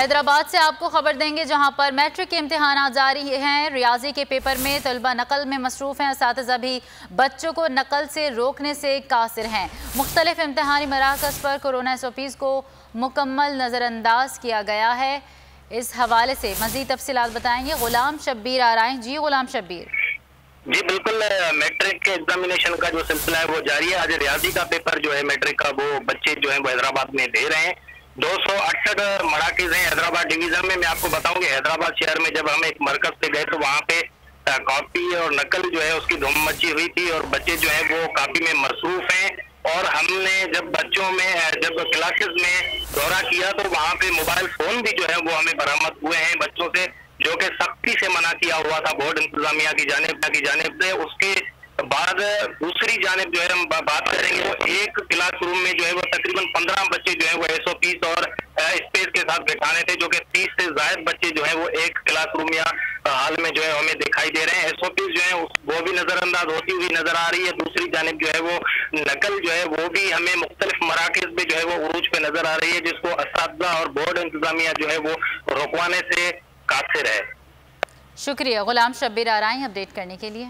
हैदराबाद से आपको खबर देंगे, जहां पर मैट्रिक के इम्तिहान जारी हैं। रियाजी के पेपर में तलबा नकल में मसरूफ़ हैं। असातिज़ा भी बच्चों को नकल से रोकने से कासिर हैं। मुख्तलिफ इम्तिहानी मराकज़ पर कोरोना SOPs को मुकम्मल नज़रअंदाज किया गया है। इस हवाले से मज़ीद तफसीलात बताएंगे गुलाम शब्बीर आ रहे हैं। जी गुलाम शब्बीर। जी बिल्कुल, मैट्रिक के एग्जामिनेशन का जो सिलसिला है वो जारी है। आज रियाजी का पेपर जो है मैट्रिक का, वो बच्चे जो है वो हैदराबाद में दे रहे हैं। 268 मराकिज हैं हैदराबाद डिवीजन में। मैं आपको बताऊंगी, हैदराबाद शहर में जब हम एक मरकज पे गए तो वहाँ पे कॉपी और नकल जो है उसकी धूम मची हुई थी और बच्चे जो है वो कॉपी में मसरूफ हैं। और हमने जब बच्चों में जब क्लासेस में दौरा किया तो वहाँ पे मोबाइल फोन भी जो है वो हमें बरामद हुए हैं बच्चों से, जो कि सख्ती से मना किया हुआ था बोर्ड इंतजामिया की जानिब से। उसके बाद दूसरी जानिब जो है हम बात करेंगे, वो एक क्लासरूम में जो है वो तकरीबन 15 बच्चे जो है वो SOPs और स्पेस के साथ बैठाने थे, जो कि 30 से ज्यादा बच्चे जो है वो एक क्लासरूम या हाल में जो है हमें दिखाई दे रहे हैं। SOPs जो है वो भी नजरअंदाज होती हुई नजर आ रही है। दूसरी जानिब जो है वो नकल जो है वो भी हमें मुख्तलिफ मराकज में जो है वो उरूज पे नजर आ रही है, जिसको असातिज़ा और बोर्ड इंतजामिया जो है वो रुकवाने से कासिर है। शुक्रिया गुलाम शब्बीर आ रहे हैं अपडेट करने के लिए।